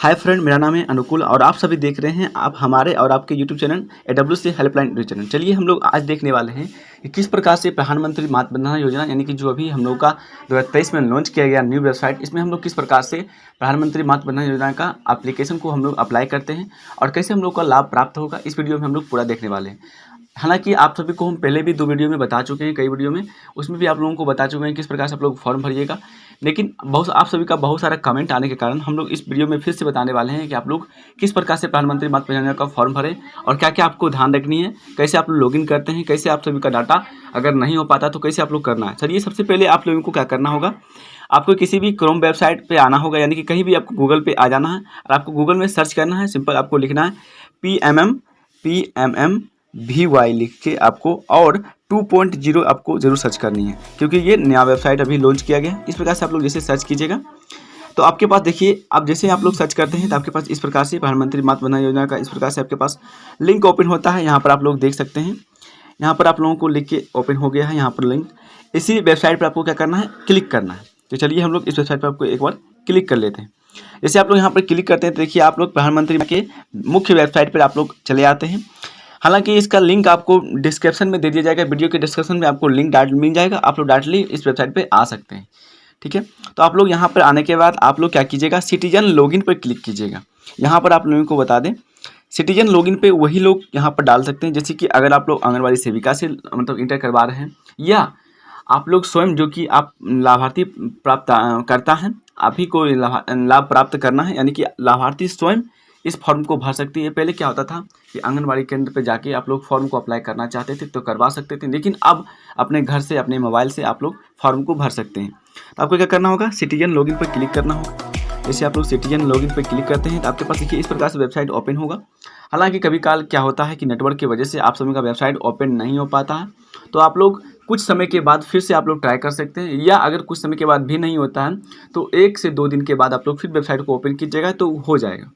Hi friend, मेरा नाम है अनुकूल और आप सभी देख रहे हैं आप हमारे और आपके YouTube channel AWS helpline YouTube channel. चलिए हम लोग आज देखने वाले हैं कि किस प्रकार से प्रधानमंत्री मातृ वंदना योजना यानी कि जो अभी हम लोग का 2023 में लॉन्च किया गया न्यू वेबसाइट, इसमें हम लोग किस प्रकार से प्रधानमंत्री मातृ वंदना योजना का एप्लीकेशन को हम लोग अप्लाई करते हैं और कैसे हम लोग का लाभ प्राप्त होगा, इस वीडियो में हम लोग पूरा देखने वाले हैं। हालांकि आप सभी को हम पहले भी 2 वीडियो में बता चुके हैं, कई वीडियो में उसमें भी आप लोगों को बता चुके हैं किस प्रकार से आप लोग फॉर्म भरिएगा। लेकिन आप सभी का बहुत सारा कमेंट आने के कारण हम लोग इस वीडियो में फिर से बताने वाले हैं कि आप लोग किस प्रकार से प्रधानमंत्री मातृ वंदना का फॉर्म भरें और क्या क्या आपको ध्यान रखनी है, कैसे आप लोग लॉगिन करते हैं, कैसे आप सभी का डाटा अगर नहीं हो पाता तो कैसे आप लोग करना है। चलिए सबसे पहले आप लोगों को क्या करना होगा, आपको किसी भी क्रोम वेबसाइट पे आना होगा, यानी कि कहीं भी आपको गूगल पे आ जाना है और आपको गूगल में सर्च करना है। सिंपल आपको लिखना है PMMVY लिख के आपको और 2.0 आपको जरूर सर्च करनी है, क्योंकि ये नया वेबसाइट अभी लॉन्च किया गया है। इस प्रकार से आप लोग जैसे सर्च कीजिएगा तो आपके पास देखिए, आप जैसे आप लोग सर्च करते हैं तो आपके पास इस प्रकार से प्रधानमंत्री मातृ वंदना योजना का इस प्रकार से आपके पास लिंक ओपन होता है। यहाँ पर आप लोग देख सकते हैं, यहाँ पर आप लोगों को लिख के ओपन हो गया है यहाँ पर लिंक। इसी वेबसाइट पर आपको क्या करना है, क्लिक करना है। तो चलिए हम लोग इस वेबसाइट पर आपको एक बार क्लिक कर लेते हैं। जैसे आप लोग यहाँ पर क्लिक करते हैं तो देखिए आप लोग प्रधानमंत्री के मुख्य वेबसाइट पर आप लोग चले आते हैं। हालांकि इसका लिंक आपको डिस्क्रिप्शन में दे दिया जाएगा, वीडियो के डिस्क्रिप्शन में आपको लिंक डायरेक्ट मिल जाएगा, आप लोग डायरेक्टली इस वेबसाइट पे आ सकते हैं। ठीक है, तो आप लोग यहाँ पर आने के बाद आप लोग क्या कीजिएगा, सिटीजन लॉगिन पर क्लिक कीजिएगा। यहाँ पर आप लोगों को बता दें, सिटीजन लॉगिन पे वही लोग यहाँ पर डाल सकते हैं, जैसे कि अगर आप लोग आंगनबाड़ी सेविका से मतलब इंटर करवा रहे हैं, या आप लोग स्वयं जो कि आप लाभार्थी प्राप्त करता है, आप ही को लाभ प्राप्त करना है, यानी कि लाभार्थी स्वयं इस फॉर्म को भर सकती है। पहले क्या होता था कि आंगनबाड़ी केंद्र पे जाके आप लोग फॉर्म को अप्लाई करना चाहते थे तो करवा सकते थे, लेकिन अब अपने घर से अपने मोबाइल से आप लोग फॉर्म को भर सकते हैं। तो आपको क्या करना होगा, सिटीजन लॉगिन पर क्लिक करना होगा। जैसे आप लोग सिटीजन लॉगिन पर क्लिक करते हैं तो आपके पास देखिए इस प्रकार से वेबसाइट ओपन होगा। हालांकि कभी काल क्या होता है कि नेटवर्क की वजह से आप सभी का वेबसाइट ओपन नहीं हो पाता है, तो आप लोग कुछ समय के बाद फिर से आप लोग ट्राई कर सकते हैं, या अगर कुछ समय के बाद भी नहीं होता है तो 1 से 2 दिन के बाद आप लोग फिर वेबसाइट को ओपन कीजिएगा तो हो जाएगा।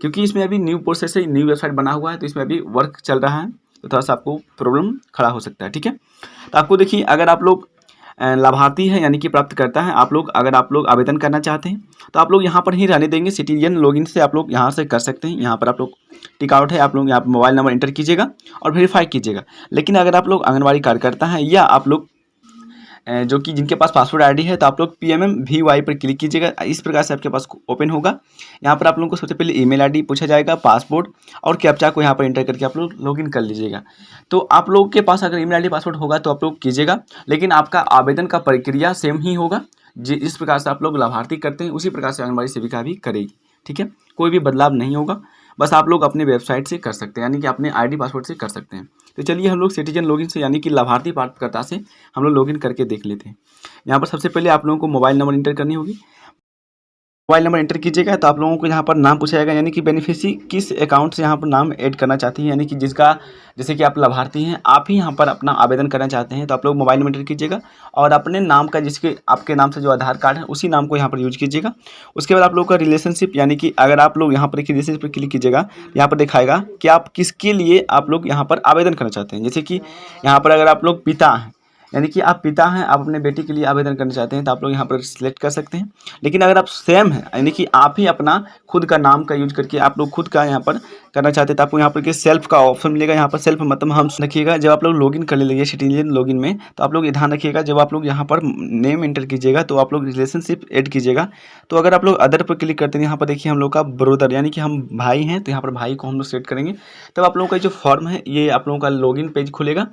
क्योंकि इसमें अभी न्यू प्रोसेस है, न्यू वेबसाइट बना हुआ है, तो इसमें अभी वर्क चल रहा है, तो थोड़ा सा आपको प्रॉब्लम खड़ा हो सकता है। ठीक है, तो आपको देखिए अगर आप लोग लाभार्थी हैं यानी कि प्राप्त करता है, अगर आप लोग आवेदन करना चाहते हैं तो आप लोग यहाँ पर ही रहने देंगे। सिटीजन लॉगिन से आप लोग यहाँ से कर सकते हैं। यहाँ पर आप लोग टिक आउट है, आप लोग यहाँ पर मोबाइल नंबर इंटर कीजिएगा और वेरीफाई कीजिएगा। लेकिन अगर आप लोग आंगनबाड़ी कार्यकर्ता हैं या आप लोग जो कि जिनके पास पासवर्ड आईडी है, तो आप लोग PMMVY पर क्लिक कीजिएगा। इस प्रकार से आपके पास ओपन होगा। यहाँ पर आप लोगों को सबसे पहले ईमेल आईडी पूछा जाएगा, पासपोर्ट और कैप्चा को यहाँ पर एंटर करके आप लोग लॉगिन कर लीजिएगा। तो आप लोगों के पास अगर ईमेल आईडी पासवर्ड होगा तो आप लोग कीजिएगा, लेकिन आपका आवेदन का प्रक्रिया सेम ही होगा। जिस प्रकार से आप लोग लाभार्थी करते हैं उसी प्रकार से आंगनबाड़ी सेविका भी करेगी। ठीक है, कोई भी बदलाव नहीं होगा, बस आप लोग अपने वेबसाइट से कर सकते हैं, यानी कि अपने आईडी पासवर्ड से कर सकते हैं। तो चलिए हम लोग सिटीजन लॉगिन से यानी कि लाभार्थी प्राप्तकर्ता से हम लोग लॉगिन करके देख लेते हैं। यहाँ पर सबसे पहले आप लोगों को मोबाइल नंबर इंटर करनी होगी। मोबाइल नंबर इंटर कीजिएगा तो आप लोगों को यहाँ पर नाम पूछा जाएगा, यानी कि बेनिफिशियरी किस अकाउंट से यहाँ पर नाम ऐड करना चाहती हैं, यानी कि जिसका जैसे कि आप लाभार्थी हैं, आप ही यहाँ पर अपना आवेदन करना चाहते हैं, तो आप लोग मोबाइल नंबर इंटर कीजिएगा और अपने नाम का जिसके आपके नाम से जो आधार कार्ड है उसी नाम को यहाँ पर यूज कीजिएगा। उसके बाद आप लोग का रिलेशनशिप, यानी कि अगर आप लोग यहाँ पर रिलेशनशिप पर क्लिक कीजिएगा, यहाँ पर दिखाएगा कि आप किसके लिए आप लोग यहाँ पर आवेदन करना चाहते हैं। जैसे कि यहाँ पर अगर आप लोग पिता हैं, यानी कि आप पिता हैं, आप अपने बेटी के लिए आवेदन करना चाहते हैं, तो आप लोग यहाँ पर सिलेक्ट कर सकते हैं। लेकिन अगर आप सेम हैं, यानी कि आप ही अपना खुद का नाम का यूज करके आप लोग खुद का यहाँ पर करना चाहते हैं, तो आपको यहाँ पर सेल्फ का ऑप्शन मिलेगा। यहाँ पर सेल्फ मतलब हम रखिएगा, जब आप लोग लॉगिन कर लीजिए सिटीजन लॉगिन में, तो आप लोग ये ध्यान रखिएगा, जब आप लोग यहाँ पर नेम एंटर कीजिएगा तो आप लोग रिलेशनशिप ऐड कीजिएगा। तो अगर आप लोग अदर पर क्लिक करते हैं, यहाँ पर देखिए हम लोग का ब्रदर यानी कि हम भाई हैं, तो यहाँ पर भाई को हम लोग सेलेक्ट करेंगे। तब आप लोगों का जो फॉर्म है ये आप लोगों का लॉगिन पेज खुलेगा,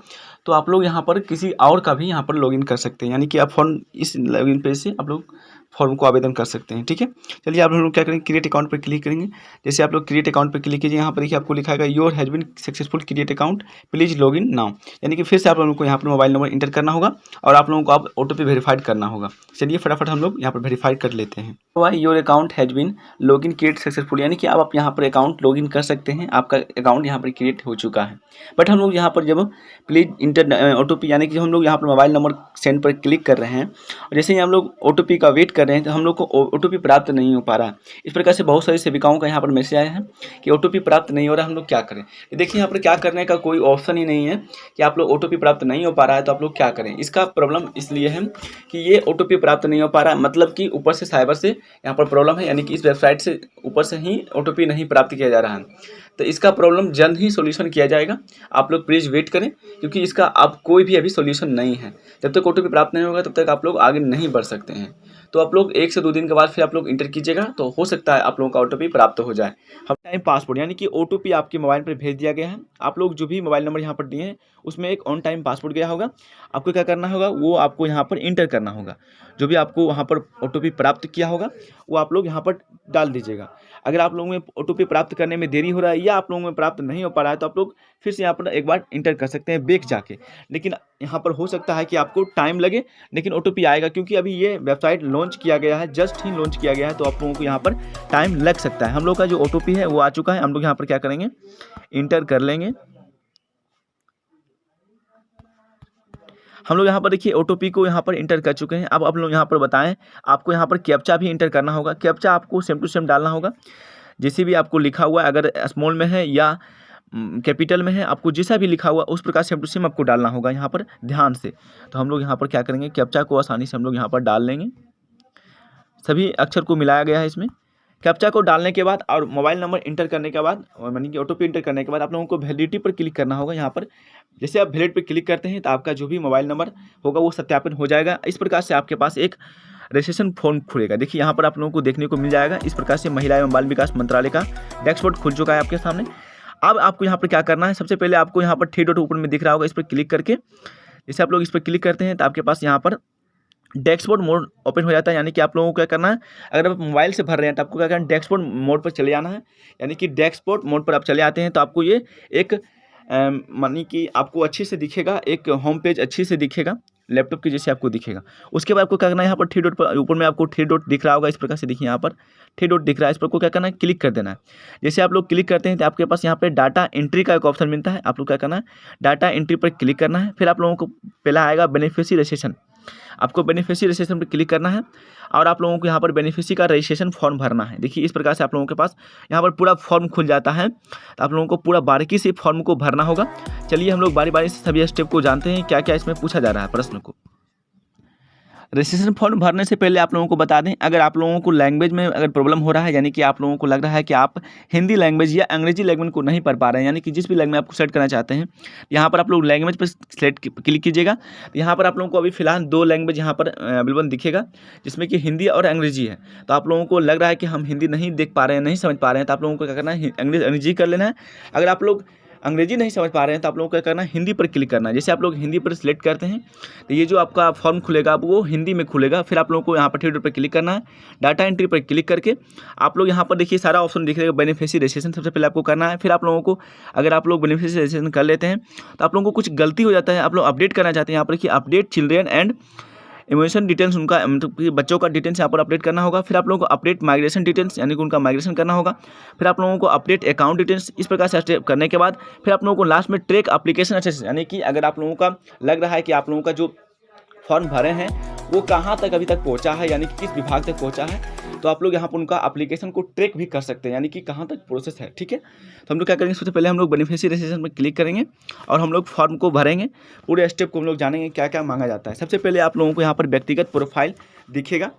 तो आप लोग यहाँ पर किसी और का भी यहाँ पर लॉगिन कर सकते हैं, यानी कि आप फॉर्म इस लॉगिन पेज से आप लोग फॉर्म को आवेदन कर सकते हैं। ठीक है, चलिए आप लोग क्या करेंगे, क्रिएट अकाउंट पर क्लिक करेंगे। जैसे आप लोग क्रिएट अकाउंट पर क्लिक कीजिए, यहाँ पर देखिए आपको लिखा है your has been successful create account, please login now, यानी कि फिर से आप लोगों को यहाँ पर मोबाइल नंबर इंटर करना होगा और आप लोगों को आप OTP वेरीफाइड करना होगा। चलिए फटाफट हम लोग यहाँ पर वेरीफाइड कर लेते हैं। Your account has been login create successful, यानी कि आप यहाँ पर अकाउंट लॉगिन कर सकते हैं, आपका अकाउंट यहाँ पर क्रिएट हो चुका है। बट हम लोग यहाँ पर जब प्लीज इंटर OTP, यानी कि हम लोग यहाँ पर मोबाइल नंबर सेंड पर क्लिक कर रहे हैं और जैसे ही हम लोग OTP का वेट कर रहे हैं तो हम लोग को OTP प्राप्त नहीं हो पा रहा है। इस प्रकार से बहुत सारी सेविकाओं का यहाँ पर मैसेज आया है कि OTP प्राप्त नहीं हो रहा है, हम लोग क्या करें। देखिए यहाँ पर क्या करने का कोई ऑप्शन ही नहीं है कि आप लोग OTP प्राप्त नहीं हो पा रहा है तो आप लोग क्या करें। इसका प्रॉब्लम इसलिए है कि ये OTP प्राप्त नहीं हो पा रहा है, मतलब कि ऊपर से साइबर से यहाँ पर प्रॉब्लम है, यानी कि इस वेबसाइट से ऊपर से ही OTP नहीं प्राप्त किया जा रहा है। तो इसका प्रॉब्लम जल्द ही सॉल्यूशन किया जाएगा, आप लोग प्लीज़ वेट करें, क्योंकि इसका आप कोई भी अभी सॉल्यूशन नहीं है। जब तक OTP प्राप्त नहीं होगा तब तक आप लोग आगे नहीं बढ़ सकते हैं। तो आप लोग 1 से 2 दिन के बाद फिर आप लोग इंटर कीजिएगा, तो हो सकता है आप लोगों का OTP प्राप्त हो जाए। हम टाइम पासवर्ड यानी कि OTP आपके मोबाइल पर भेज दिया गया है। आप लोग जो भी मोबाइल नंबर यहाँ पर दिए हैं उसमें एक ऑन टाइम पासवर्ड गया होगा। आपको क्या करना होगा, वो आपको यहाँ पर इंटर करना होगा। जो भी आपको वहाँ पर OTP प्राप्त किया होगा वो आप लोग यहाँ पर डाल दीजिएगा। अगर आप लोगों में OTP प्राप्त करने में देरी हो रहा है या आप लोगों में प्राप्त नहीं हो पा रहा है, तो आप लोग फिर से यहाँ पर एक बार इंटर कर सकते हैं बैक जाके। लेकिन यहाँ पर हो सकता है कि आपको टाइम लगे, लेकिन OTP आएगा, क्योंकि अभी ये वेबसाइट लॉन्च किया गया है, जस्ट ही लॉन्च किया गया है, तो आप लोगों को यहाँ पर टाइम लग सकता है। हम लोग का जो OTP है वो आ चुका है। हम लोग यहाँ पर क्या करेंगे, इंटर कर लेंगे। हम लोग यहाँ पर देखिए OTP को यहाँ पर इंटर कर चुके हैं। अब आप लोग यहाँ पर बताएं, आपको यहाँ पर कैप्चा भी इंटर करना होगा। कैप्चा आपको सेम टू सेम डालना होगा, जैसे भी आपको लिखा हुआ है, अगर स्मॉल में है या कैपिटल में है, आपको जैसा भी लिखा हुआ उस प्रकार सेम टू सेम आपको डालना होगा यहाँ पर ध्यान से। तो हम लोग यहाँ पर क्या करेंगे, कैप्चा को आसानी से हम लोग यहाँ पर डाल लेंगे। सभी अक्षर को मिलाया गया है इसमें। कैप्चा को डालने के बाद और मोबाइल नंबर इंटर करने के बाद, और यानी कि OTP इंटर करने के बाद आप लोगों को वैलिडिटी पर क्लिक करना होगा। यहाँ पर जैसे आप वैलिड पर क्लिक करते हैं तो आपका जो भी मोबाइल नंबर होगा वो सत्यापन हो जाएगा। इस प्रकार से आपके पास एक रजिस्ट्रेशन फॉर्म खुलेगा। देखिए यहाँ पर आप लोगों को देखने को मिल जाएगा। इस प्रकार से महिला एवं बाल विकास मंत्रालय का डैशबोर्ड खुल चुका है आपके सामने। अब आपको यहाँ पर क्या करना है, सबसे पहले आपको यहाँ पर 3 डॉट ऊपर में दिख रहा होगा, इस पर क्लिक करके जैसे आप लोग इस पर क्लिक करते हैं तो आपके पास यहाँ पर डैशबोर्ड मोड ओपन हो जाता है। यानी कि आप लोगों को क्या करना है, अगर आप मोबाइल से भर रहे हैं तो आपको क्या करना है, डैशबोर्ड मोड पर चले जाना है। यानी कि डैशबोर्ड मोड पर आप चले आते हैं तो आपको ये एक मानी कि आपको अच्छे से दिखेगा, एक होम पेज अच्छे से दिखेगा, लैपटॉप के जैसे आपको दिखेगा। उसके बाद आपको क्या करना है, यहाँ पर 3 डॉट पर ऊपर में आपको 3 डॉट दिख रहा होगा, इस प्रकार से देखिए यहाँ पर 3 डॉट दिख रहा है, इस पर को क्या करना है, क्लिक कर देना है। जैसे आप लोग क्लिक करते हैं तो आपके पास यहाँ पे डाटा एंट्री का एक ऑप्शन मिलता है। आप लोग क्या करना है, डाटा एंट्री पर क्लिक करना है। फिर आप लोगों को पहला आएगा बेनिफिशियरी रजिस्ट्रेशन। आपको बेनिफिशियरी रजिस्ट्रेशन पर क्लिक करना है और आप लोगों को यहाँ पर बेनिफिशियरी का रजिस्ट्रेशन फॉर्म भरना है। देखिए इस प्रकार से आप लोगों के पास यहाँ पर पूरा फॉर्म खुल जाता है। तो आप लोगों को पूरा बारीकी से फॉर्म को भरना होगा। चलिए हम लोग बारी बारी से सभी स्टेप को जानते हैं, क्या क्या इसमें पूछा जा रहा है प्रश्न को। रजिस्ट्रेशन फॉर्म भरने से पहले आप लोगों को बता दें, अगर आप लोगों को लैंग्वेज में अगर प्रॉब्लम हो रहा है, यानी कि आप लोगों को लग रहा है कि आप हिंदी लैंग्वेज या अंग्रेजी लैंग्वेज को नहीं पढ़ पा रहे हैं, यानी कि जिस भी लैंग्वेज आपको सेलेक्ट करना चाहते हैं, यहाँ पर आप लोग लैंग्वेज पर सेलेक्ट क्लिक कीजिएगा। तो यहाँ पर आप लोगों को अभी फिलहाल 2 लैंग्वेज यहाँ पर अवेलेबल दिखेगा, जिसमें कि हिंदी और अंग्रेजी है। तो आप लोगों को लग रहा है कि हम हिंदी नहीं देख पा रहे हैं, नहीं समझ पा रहे हैं, तो आप लोगों को क्या करना है, अंग्रेजी कर लेना है। अगर आप लोग अंग्रेजी नहीं समझ पा रहे हैं तो आप लोगों को क्या करना है, हिंदी पर क्लिक करना है। जैसे आप लोग हिंदी पर सिलेक्ट करते हैं तो ये जो आपका फॉर्म खुलेगा वो हिंदी में खुलेगा। फिर आप लोगों को यहाँ पर 3 डॉट पर क्लिक करना है, डाटा एंट्री पर क्लिक करके आप लोग यहाँ पर देखिए सारा ऑप्शन दिख रहेगा, बेनिफिशियरी रजिस्ट्रेशन सबसे पहले आपको करना है। फिर आप लोगों को अगर आप लोग बेनिफिशियरी रजिस्ट्रेशन कर लेते हैं तो आप लोगों को कुछ गलती हो जाता है, आप लोग अपडेट करना चाहते हैं, यहाँ पर देखिए update children and emotion details, उनका मतलब कि बच्चों का डिटेल्स यहाँ पर अपडेट करना होगा। फिर आप लोगों को अपडेट माइग्रेशन डिटेल्स, यानी कि उनका माइग्रेशन करना होगा। फिर आप लोगों को अपडेट अकाउंट डिटेल्स। इस प्रकार से स्टेप करने के बाद फिर आप लोगों को लास्ट में ट्रैक एप्लीकेशन एक्सेस, यानी कि अगर आप लोगों का लग रहा है कि आप लोगों का जो फॉर्म भरे हैं वो कहाँ तक अभी तक पहुँचा है, यानी कि किस विभाग तक पहुँचा है, तो आप लोग यहाँ पर उनका एप्लीकेशन को ट्रैक भी कर सकते हैं, यानी कि कहाँ तक प्रोसेस है। ठीक है, तो हम लोग क्या करेंगे, सबसे पहले हम लोग बेनिफिशियरी रजिस्ट्रेशन पर क्लिक करेंगे और हम लोग फॉर्म को भरेंगे। पूरे स्टेप को हम लोग जानेंगे क्या क्या मांगा जाता है। सबसे पहले आप लोगों को यहाँ पर व्यक्तिगत प्रोफाइल दिखेगा।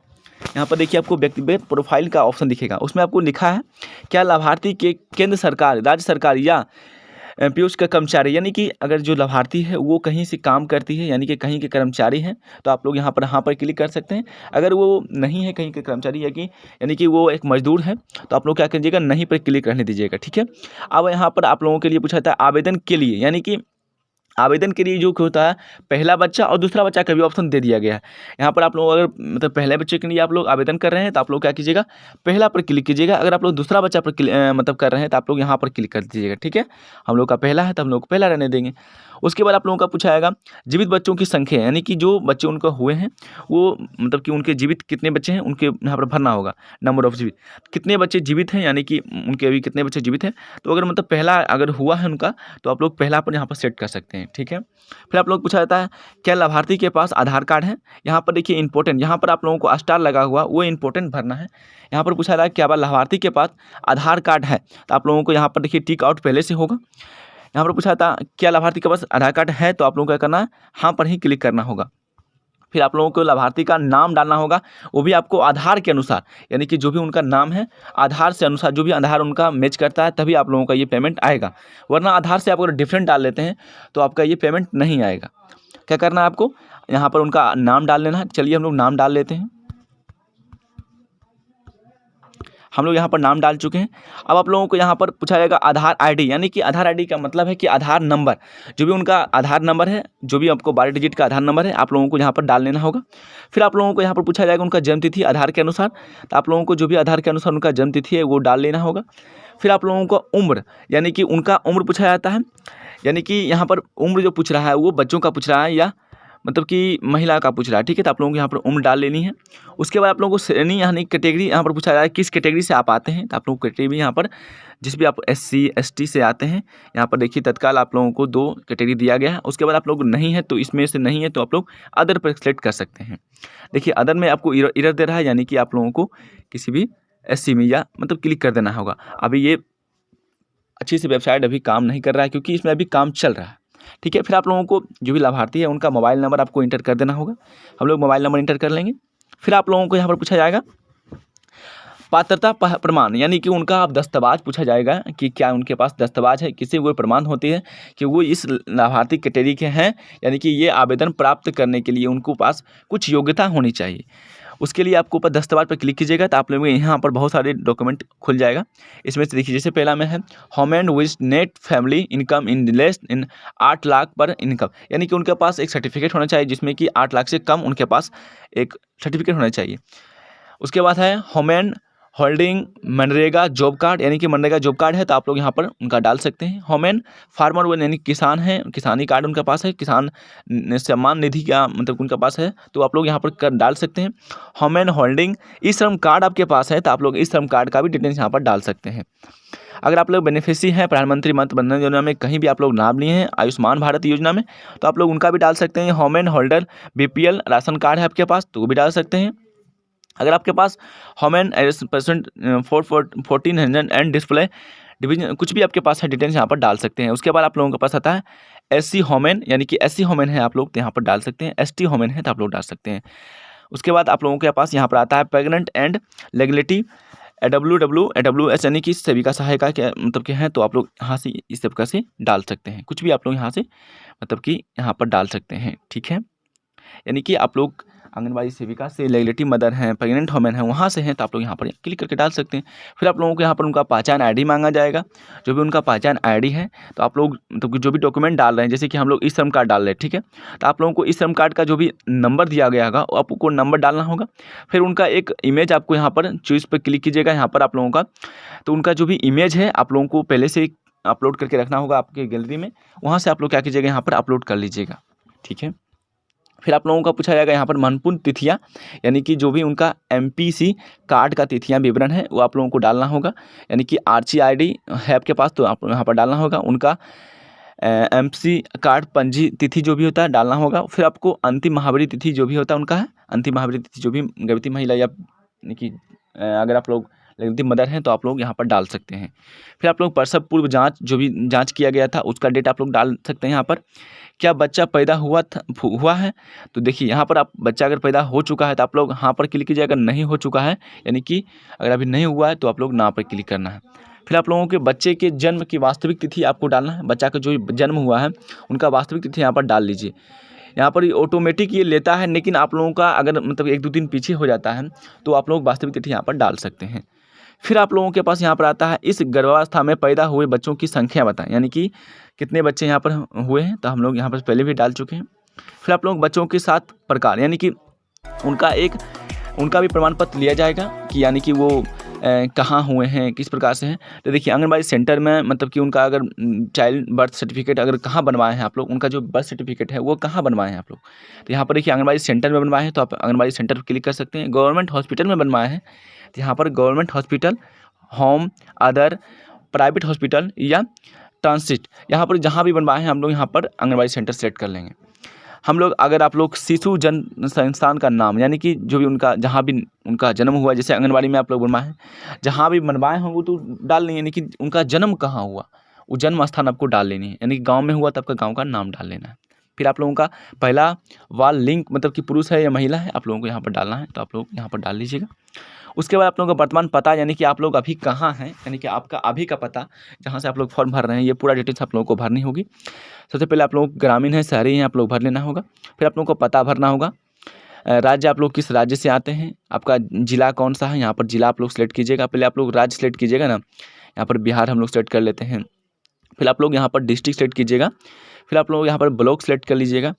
यहाँ पर देखिए आपको व्यक्तिगत प्रोफाइल का ऑप्शन दिखेगा, उसमें आपको लिखा है क्या लाभार्थी के केंद्र सरकार, राज्य सरकार या पीयूष का कर्मचारी, यानी कि अगर जो लाभार्थी है वो कहीं से काम करती है, यानी कि कहीं के कर्मचारी हैं, तो आप लोग यहाँ पर क्लिक कर सकते हैं। अगर वो नहीं है कहीं के कर्मचारी है कि यानी कि वो एक मजदूर है, तो आप लोग क्या कीजिएगा, नहीं पर क्लिक रहने दीजिएगा। ठीक है, अब यहाँ पर आप लोगों के लिए पूछा जाता है आवेदन के लिए, यानी कि आवेदन के लिए जो होता है पहला बच्चा और दूसरा बच्चा का भी ऑप्शन दे दिया गया है। यहाँ पर आप लोग अगर मतलब पहले बच्चे के लिए आप लोग आवेदन कर रहे हैं तो आप लोग क्या कीजिएगा, पहला पर क्लिक कीजिएगा। अगर आप लोग दूसरा बच्चा पर मतलब कर रहे हैं तो आप लोग यहाँ पर क्लिक कर दीजिएगा। ठीक है, हम लोग का पहला है तो हम लोग को पहला रहने देंगे। उसके बाद आप लोगों का पूछा जाएगा जीवित बच्चों की संख्या, यानी कि जो बच्चे उनको हुए हैं वो मतलब कि उनके जीवित कितने बच्चे हैं, उनके यहाँ पर भरना होगा। नंबर ऑफ जीवित, कितने बच्चे जीवित हैं, यानी कि उनके अभी कितने बच्चे जीवित हैं। तो अगर मतलब पहला अगर हुआ है उनका तो आप लोग पहला पर यहाँ पर सेट कर सकते हैं। ठीक है, फिर आप लोग पूछा जाता है क्या लाभार्थी के पास आधार कार्ड है। यहाँ पर देखिए इंपॉर्टेंट, यहाँ पर आप लोगों को स्टार लगा हुआ वो इंपॉर्टेंट भरना है। यहाँ पर पूछा जा रहा है क्या लाभार्थी के पास आधार कार्ड है, तो आप लोगों को यहाँ पर देखिए टिक आउट पहले से होगा। यहाँ पर पूछा था क्या लाभार्थी के पास आधार कार्ड है, तो आप लोगों को क्या करना है, हाँ पर ही क्लिक करना होगा। फिर आप लोगों को लाभार्थी का नाम डालना होगा, वो भी आपको आधार के अनुसार, यानी कि जो भी उनका नाम है आधार से अनुसार, जो भी आधार उनका मैच करता है तभी आप लोगों का ये पेमेंट आएगा, वरना आधार से आप अगर डिफरेंट डाल लेते हैं तो आपका ये पेमेंट नहीं आएगा। क्या करना है आपको, यहाँ पर उनका नाम डाल लेना है। चलिए हम लोग नाम डाल लेते हैं। हम लोग यहाँ पर नाम डाल चुके हैं। अब आप लोगों को यहाँ पर पूछा जाएगा आधार आईडी, यानी कि आधार आईडी का मतलब है कि आधार नंबर, जो भी उनका आधार नंबर है, जो भी आपको 12 डिजिट का आधार नंबर है, आप लोगों को यहाँ पर डाल लेना होगा। फिर आप लोगों को यहाँ पर पूछा जाएगा उनका जन्म तिथि आधार के अनुसार, तो आप लोगों को जो भी आधार के अनुसार उनका जन्म तिथि है वो डाल लेना होगा। फिर आप लोगों को उम्र, यानी कि उनका उम्र पूछा जाता है, यानी कि यहाँ पर उम्र जो पूछ रहा है वो बच्चों का पूछ रहा है या मतलब कि महिला का पूछ रहा है, ठीक है। तो आप लोगों को यहाँ पर उम्र डाल लेनी है। उसके बाद आप लोगों को श्रेणी यानी कैटेगरी यहाँ पर पूछा जा रहा है किस कैटेगरी से आप आते हैं, तो आप लोगों को कैटेगरी यहाँ पर जिस भी आप SC ST से आते हैं, यहाँ पर देखिए तत्काल आप लोगों को 2 कैटेगरी दिया गया है। उसके बाद आप लोग नहीं है तो इसमें से नहीं है तो आप लोग अदर पर सेलेक्ट कर सकते हैं। देखिए अदर में आपको इरर दे रहा है, यानी कि आप लोगों को किसी भी SC में या मतलब क्लिक कर देना होगा। अभी ये अच्छी सी वेबसाइट अभी काम नहीं कर रहा है क्योंकि इसमें अभी काम चल रहा है, ठीक है। फिर आप लोगों को जो भी लाभार्थी है उनका मोबाइल नंबर आपको इंटर कर देना होगा। हम लोग मोबाइल नंबर इंटर कर लेंगे। फिर आप लोगों को यहाँ पर पूछा जाएगा पात्रता प्रमाण, यानी कि उनका आप दस्तावेज पूछा जाएगा कि क्या उनके पास दस्तावेज है, किसी वो प्रमाण होती है कि वो इस लाभार्थी कैटेगरी के हैं, यानी कि ये आवेदन प्राप्त करने के लिए उनको पास कुछ योग्यता होनी चाहिए। उसके लिए आपको ऊपर दस्तावेज पर क्लिक कीजिएगा तो आप लोगों को यहाँ पर बहुत सारे डॉक्यूमेंट खुल जाएगा। इसमें से देखिए जैसे पहला में है human with net family income in less in 8 lakh पर इनकम, यानी कि उनके पास एक सर्टिफिकेट होना चाहिए जिसमें कि 8 लाख से कम उनके पास एक सर्टिफिकेट होना चाहिए। उसके बाद है human holding MNREGA job card, यानी कि मनरेगा जॉब कार्ड है तो आप लोग यहाँ पर उनका डाल सकते हैं। ह्यूमन फार्मर वो यानी किसान है, किसानी कार्ड उनका पास है, किसान सम्मान निधि का मतलब उनका पास है तो आप लोग यहाँ पर डाल सकते हैं। ह्यूमन होल्डिंग ई श्रम कार्ड आपके पास है तो आप लोग ई श्रम कार्ड का भी डिटेल्स यहाँ पर डाल सकते हैं। अगर आप लोग बेनिफिशियरी हैं प्रधानमंत्री मातृ वंदना योजना में, कहीं भी आप लोग लाभ लिए हैं आयुष्मान भारत योजना में, तो आप लोग उनका भी डाल सकते हैं। Human holder BPL ration card है आपके पास तो वो भी डाल सकते हैं। अगर आपके पास human percent 1400 and display division कुछ भी आपके पास है डिटेल्स यहाँ पर डाल सकते हैं। उसके बाद आप लोगों के पास आता है SC ह्यूमन, यानी कि SC ह्यूमन है आप लोग तो यहाँ पर डाल सकते हैं, ST ह्यूमन है तो आप लोग डाल सकते हैं। उसके बाद आप लोगों के पास यहाँ पर आता है प्रेग्नेंट एंड लेगलिटी AWS, यानी कि सेविका सहायिका के मतलब के हैं तो आप लोग यहाँ से इस तरीके से डाल सकते हैं। कुछ भी आप लोग यहाँ से मतलब कि यहाँ पर डाल सकते हैं, ठीक है। यानी कि आप लोग आंगनबाड़ी सेविका से लेगलिटी मदर हैं, प्रेग्नेंट वुमेन है वहाँ से हैं तो आप लोग यहाँ पर क्लिक करके डाल सकते हैं। फिर आप लोगों को यहाँ पर उनका पहचान ID मांगा जाएगा। जो भी उनका पहचान ID है तो आप लोग मतलब जो भी डॉक्यूमेंट डाल रहे हैं, जैसे कि हम लोग ई श्रम कार्ड डाल रहे हैं, ठीक है, तो आप लोगों को ई श्रम कार्ड का जो भी नंबर दिया गया होगा आपको नंबर डालना होगा। फिर उनका एक इमेज आपको यहाँ पर चॉइस पर क्लिक कीजिएगा यहाँ पर आप लोगों का, तो उनका जो भी इमेज है आप लोगों को पहले से अपलोड करके रखना होगा आपके गैलरी में, वहाँ से आप लोग क्या कीजिएगा यहाँ पर अपलोड कर लीजिएगा, ठीक है। फिर आप लोगों का पूछा जाएगा यहाँ पर महत्वपूर्ण तिथियाँ, यानी कि जो भी उनका MPC कार्ड का तिथियाँ विवरण है वो आप लोगों को डालना होगा, यानी कि RC ID है आपके पास तो आप यहाँ पर डालना होगा। उनका MC कार्ड पंजी तिथि जो भी होता है डालना होगा। फिर आपको अंतिम महावरी तिथि जो भी होता है उनका है, अंतिम महावरी तिथि जो भी गर्भवती महिला या यानी कि अगर आप लोग गर्भवती मदर हैं तो आप लोग यहाँ पर डाल सकते हैं। फिर आप लोग प्रसव पूर्व जाँच जो भी जाँच किया गया था उसका डेट आप लोग डाल सकते हैं यहाँ पर। क्या बच्चा पैदा हुआ है, तो देखिए यहाँ पर आप बच्चा अगर पैदा हो चुका है तो आप लोग यहाँ पर क्लिक कीजिए, अगर नहीं हो चुका है यानी कि अगर अभी नहीं हुआ है तो आप लोग ना पर क्लिक करना है। फिर आप लोगों के बच्चे के जन्म की वास्तविक तिथि आपको डालना है, बच्चा का जो जन्म हुआ है उनका वास्तविक तिथि यहाँ पर डाल लीजिए। यहाँ पर ऑटोमेटिक ये लेता है, लेकिन आप लोगों का अगर मतलब 1-2 दिन पीछे हो जाता है तो आप लोग वास्तविक तिथि यहाँ पर डाल सकते हैं। फिर आप लोगों के पास यहाँ पर आता है इस गर्भावस्था में पैदा हुए बच्चों की संख्या बताएं, यानी कि कितने बच्चे यहाँ पर हुए हैं, तो हम लोग यहाँ पर पहले भी डाल चुके हैं। फिर आप लोग बच्चों के 7 प्रकार, यानी कि उनका भी प्रमाण पत्र लिया जाएगा कि यानी कि वो कहाँ हुए हैं, किस प्रकार से हैं। तो देखिए आंगनबाड़ी सेंटर में मतलब कि उनका अगर चाइल्ड बर्थ सर्टिफिकेट अगर कहाँ बनवाए हैं आप लोग, उनका जो बर्थ सर्टिफिकेट है वो कहाँ बनवाए हैं आप लोग, तो यहाँ पर देखिए आंगनबाड़ी सेंटर में बनवाए हैं तो आप आंगनबाड़ी सेंटर पर क्लिक कर सकते हैं। गवर्नमेंट हॉस्पिटल में बनवाए हैं तो यहाँ पर government hospital, home, other, private hospital या ट्रांसिट, यहाँ पर जहाँ भी बनवाए हैं हम लोग यहाँ पर आंगनबाड़ी सेंटर सेलेक्ट कर लेंगे। हम लोग अगर आप लोग शिशु जन संस्थान का नाम, यानी कि जो भी उनका जहाँ भी उनका जन्म हुआ, जैसे आंगनबाड़ी में आप लोग बनवाए हैं जहाँ भी बनवाए हों वो तो डाल लेंगे, यानी कि उनका जन्म कहाँ हुआ वो जन्म स्थान आपको डाल लेनी है, यानी कि गाँव में हुआ तो आपका गाँव का नाम डाल लेना है। फिर आप लोगों का पहला वाल लिंग मतलब कि पुरुष है या महिला है आप लोगों को यहाँ पर डालना है, तो आप लोग यहाँ पर डाल लीजिएगा। उसके बाद आप लोगों का वर्तमान पता यानी कि आप लोग अभी कहाँ हैं, यानी कि आपका अभी का पता जहाँ से आप लोग फॉर्म भर रहे हैं, ये पूरा डिटेल्स आप लोगों को भरनी होगी। सबसे पहले आप लोग ग्रामीण है शहरी हैं आप लोग भर लेना होगा। फिर आप लोगों को पता भरना होगा। राज्य आप लोग किस राज्य से आते हैं, आपका जिला कौन सा है, यहाँ पर जिला आप लोग सेलेक्ट कीजिएगा। पहले आप लोग राज्य सेलेक्ट कीजिएगा ना, यहाँ पर बिहार हम लोग सेलेक्ट कर लेते हैं। फिर आप लोग यहाँ पर डिस्ट्रिक्ट सेलेक्ट कीजिएगा। फिर आप लोग यहाँ पर ब्लॉक सेलेक्ट कर लीजिएगा।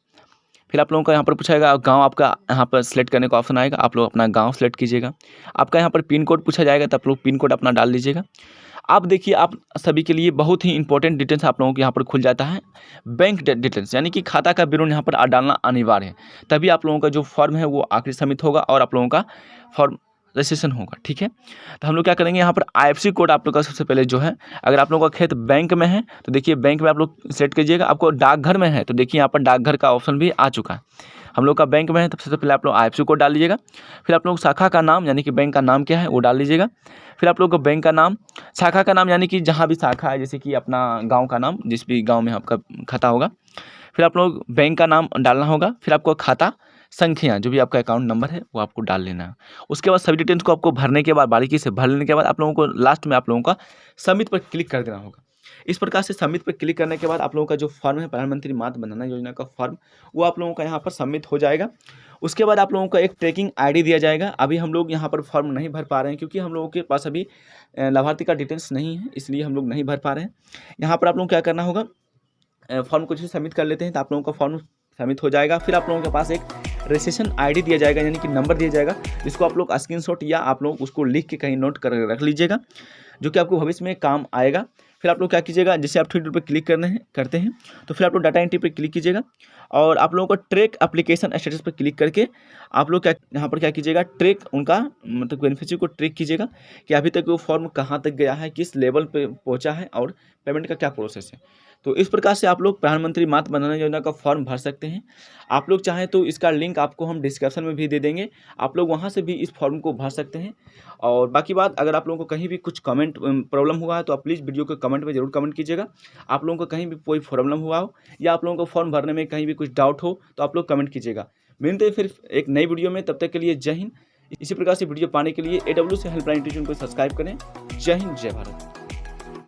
फिर आप लोगों का यहाँ पर पूछाएगा गांव, आपका यहाँ पर सेलेक्ट करने का ऑप्शन आएगा, आप लोग अपना गांव सेलेक्ट कीजिएगा। आपका यहाँ पर पिन कोड पूछा जाएगा, तो आप लोग पिन कोड अपना डाल लीजिएगा। आप देखिए आप सभी के लिए बहुत ही इंपॉर्टेंट डिटेल्स आप लोगों को यहाँ पर खुल जाता है, बैंक डिटेल्स यानी कि खाता का विवरण यहाँ पर डालना अनिवार्य है, तभी आप लोगों का जो फॉर्म है वो आखिरी सबमिट होगा और आप लोगों का फॉर्म रजिस्ट्रेशन होगा। ठीक है, तो हम लोग क्या करेंगे यहाँ पर IFSC कोड आप लोग का सबसे पहले जो है, अगर आप लोगों का खेत बैंक में है तो देखिए बैंक में आप लोग सेलेक्ट कीजिएगा। आपको डाकघर में है तो देखिए यहाँ पर डाकघर का ऑप्शन भी आ चुका है। हम लोग का बैंक में है तो सबसे पहले आप लोग IFSC कोड डाल लीजिएगा। फिर आप लोग शाखा का नाम यानी कि बैंक का नाम क्या है वो डाल लीजिएगा। फिर आप लोग को बैंक का नाम, शाखा का नाम यानी कि जहाँ भी शाखा है, जैसे कि अपना गांव का नाम, जिस भी गांव में आपका खाता होगा। फिर आप लोग बैंक का नाम डालना होगा। फिर आपको खाता संख्या जो भी आपका अकाउंट नंबर है वो आपको डाल लेना है। उसके बाद सभी डिटेल्स को आपको भरने के बाद, बारीकी से भर लेने के बाद आप लोगों को लास्ट में आप लोगों का सबमिट पर क्लिक कर देना होगा। इस प्रकार से सबमिट पर क्लिक करने के बाद आप लोगों का जो फॉर्म है प्रधानमंत्री मातृ वंदना योजना का फॉर्म, वो आप लोगों का यहाँ पर सबमिट हो जाएगा। उसके बाद आप लोगों को एक ट्रैकिंग ID दिया जाएगा। अभी हम लोग यहाँ पर फॉर्म नहीं भर पा रहे हैं क्योंकि हम लोगों के पास अभी लाभार्थी का डिटेल्स नहीं है, इसलिए हम लोग नहीं भर पा रहे हैं। यहाँ पर आप लोगों को क्या करना होगा, फॉर्म को जैसे सबमिट कर लेते हैं तो आप लोगों का फॉर्म सबमिट हो जाएगा। फिर आप लोगों के पास एक रजिस्ट्रेशन ID दिया जाएगा यानी कि नंबर दिया जाएगा, जिसको आप लोग स्क्रीनशॉट या आप लोग उसको लिख के कहीं नोट कर रख लीजिएगा, जो कि आपको भविष्य में काम आएगा। फिर आप लोग क्या कीजिएगा, जैसे आप 3 पर क्लिक करते हैं तो फिर आप लोग डाटा एंट्री पर क्लिक कीजिएगा और आप लोगों को ट्रैक एप्लीकेशन स्टेटस पर क्लिक करके आप लोग यहाँ पर क्या कीजिएगा, ट्रैक उनका मतलब बेनिफिशियरी को ट्रैक कीजिएगा कि अभी तक वो फॉर्म कहाँ तक गया है, किस लेवल पे पहुँचा है और पेमेंट का क्या प्रोसेस है। तो इस प्रकार से आप लोग प्रधानमंत्री मातृ वंदना योजना का फॉर्म भर सकते हैं। आप लोग चाहें तो इसका लिंक आपको हम डिस्क्रिप्शन में भी दे देंगे, आप लोग वहां से भी इस फॉर्म को भर सकते हैं। और बाकी बात, अगर आप लोगों को कहीं भी कुछ कमेंट प्रॉब्लम हुआ है तो आप प्लीज़ वीडियो के कमेंट में ज़रूर कमेंट कीजिएगा। आप लोगों को कहीं भी कोई प्रॉब्लम हुआ हो या आप लोगों को फॉर्म भरने में कहीं भी कुछ डाउट हो तो आप लोग कमेंट कीजिएगा। मिलते हैं फिर एक नई वीडियो में, तब तक के लिए जय हिंद। इसी प्रकार से वीडियो पाने के लिए AWS हेल्पलाइन ट्यूशन को सब्सक्राइब करें। जय हिंद, जय भारत।